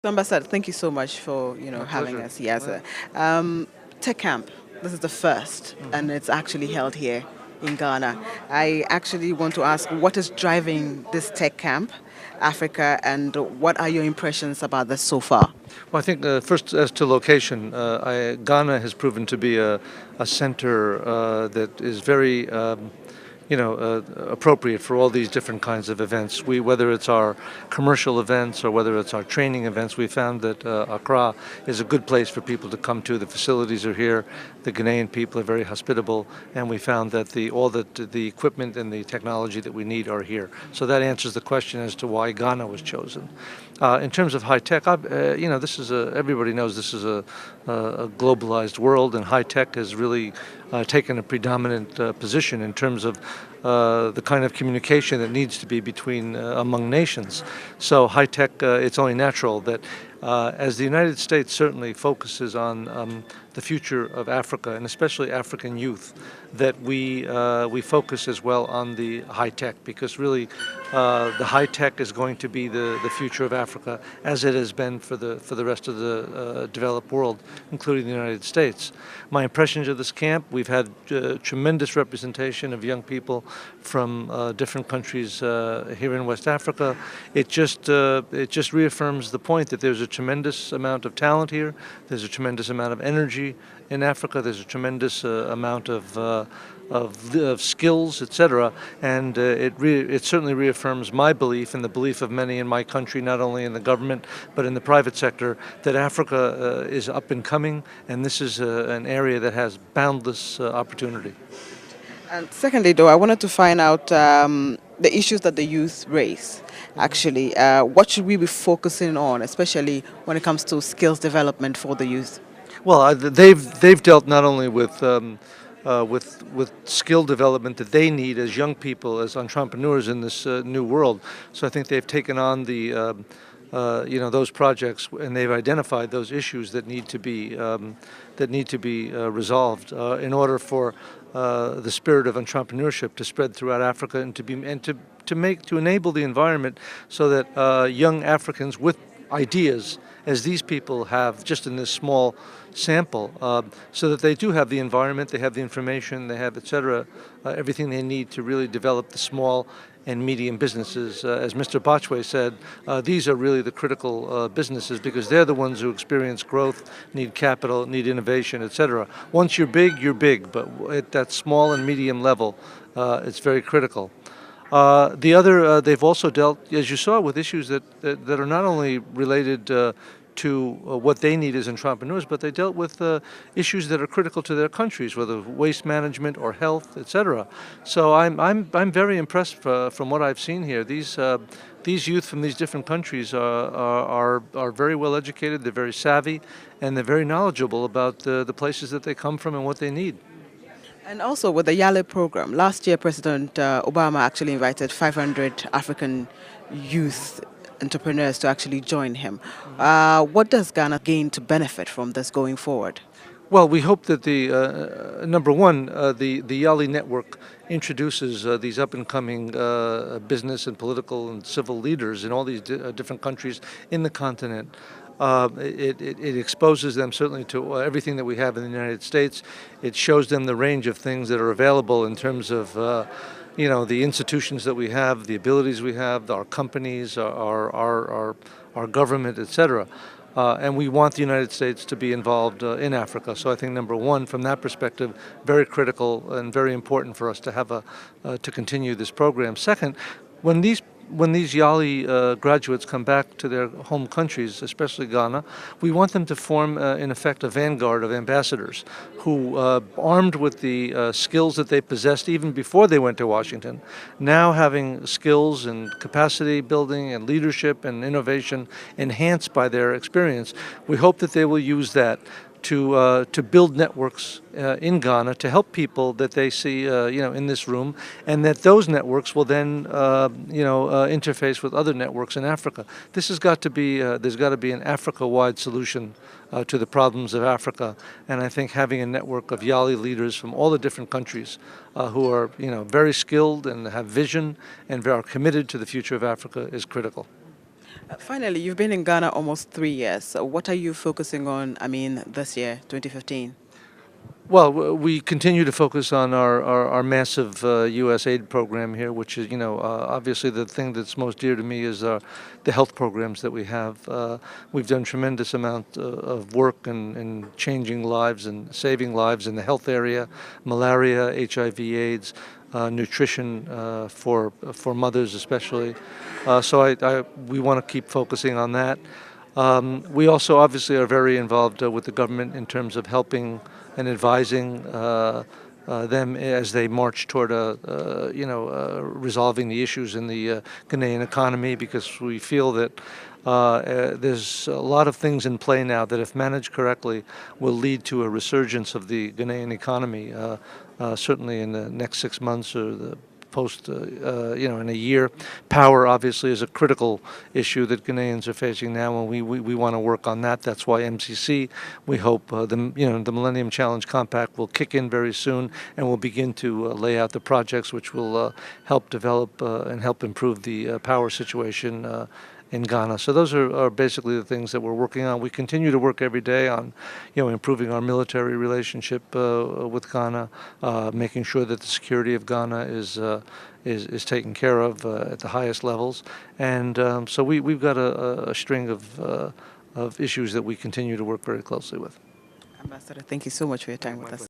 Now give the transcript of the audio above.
So, Ambassador, thank you so much for My having pleasure. us here. Well, Tech Camp, this is the first, mhm. and it's actually held here in Ghana. I actually want to ask what is driving this Tech Camp, Africa, and what are your impressions about this so far? Well, I think first, as to location, Ghana has proven to be a center that is very appropriate for all these different kinds of events. Whether it's our commercial events or whether it's our training events, we found that Accra is a good place for people to come to. The facilities are here. The Ghanaian people are very hospitable, and we found that all the equipment and the technology that we need are here. So that answers the question as to why Ghana was chosen. In terms of high tech, this is everybody knows this is a globalized world, and high tech has really taken a predominant position in terms of the kind of communication that needs to be between among nations. So high tech, it's only natural that as the United States certainly focuses on the future of Africa and especially African youth, that we focus as well on the high tech, because really the high tech is going to be the future of Africa, as it has been for the rest of the developed world, including the United States. My impressions of this camp: we've had tremendous representation of young people from different countries here in West Africa. It just reaffirms the point that there's a tremendous amount of talent here. There's a tremendous amount of energy in Africa. There's a tremendous amount of skills, etc. And it certainly reaffirms my belief and the belief of many in my country, not only in the government but in the private sector, that Africa is up and coming, and this is an area that has boundless opportunity. And secondly, though, I wanted to find out the issues that the youth raise. Actually, what should we be focusing on, especially when it comes to skills development for the youth? Well, they've dealt not only with skill development that they need as young people, as entrepreneurs in this new world. So I think they've taken on those projects, and they've identified those issues that need to be resolved in order for the spirit of entrepreneurship to spread throughout Africa, and to enable the environment so that young Africans with ideas, as these people have just in this small sample, so that they do have the environment, they have the information, they have, etc., everything they need to really develop the small and medium businesses. As Mr. Botchway said, these are really the critical businesses, because they're the ones who experience growth, need capital, need innovation, etc. Once you're big, but at that small and medium level, it's very critical. They've also dealt, as you saw, with issues that are not only related to what they need as entrepreneurs, but they dealt with issues that are critical to their countries, whether waste management or health, etc. So I'm very impressed from what I've seen here. These youth from these different countries are very well educated. They're very savvy, and they're very knowledgeable about the places that they come from and what they need. And also with the Yale program, last year President Obama actually invited 500 African youth entrepreneurs to actually join him. What does Ghana gain to benefit from this going forward? Well, we hope that the number one, the Yali network introduces these up and coming business and political and civil leaders in all these different countries in the continent. It exposes them certainly to everything that we have in the United States. It shows them the range of things that are available in terms of the institutions that we have, the abilities we have, our companies, our government, etc. And we want the United States to be involved in Africa. So I think number one, from that perspective, very critical and very important for us to have to continue this program. Second, when these Yali graduates come back to their home countries, especially Ghana, we want them to form, in effect, a vanguard of ambassadors who, armed with the skills that they possessed even before they went to Washington, now having skills and capacity building and leadership and innovation enhanced by their experience, we hope that they will use that to build networks in Ghana to help people that they see in this room, and that those networks will then interface with other networks in Africa. This has got to be there's got to be an Africa-wide solution to the problems of Africa, and I think having a network of Yali leaders from all the different countries who are very skilled and have vision and are committed to the future of Africa is critical. Finally, you've been in Ghana almost 3 years. So what are you focusing on, this year, 2015? Well, we continue to focus on our massive U.S. aid program here, which is, obviously the thing that's most dear to me is the health programs that we have. We've done tremendous amount of work in changing lives and saving lives in the health area, malaria, HIV/AIDS, nutrition for mothers especially. So we want to keep focusing on that. We also obviously are very involved with the government in terms of helping and advising them as they march toward resolving the issues in the Ghanaian economy, because we feel that there's a lot of things in play now that, if managed correctly, will lead to a resurgence of the Ghanaian economy, certainly in the next 6 months or the in a year. Power obviously is a critical issue that Ghanaians are facing now, and we want to work on that. That's why MCC, we hope the Millennium Challenge Compact will kick in very soon, and we'll begin to lay out the projects which will help develop and help improve the power situation in Ghana. So those are basically the things that we're working on. We continue to work every day on, improving our military relationship with Ghana, making sure that the security of Ghana is taken care of at the highest levels, and so we've got a string of issues that we continue to work very closely with. Ambassador, thank you so much for your time with us.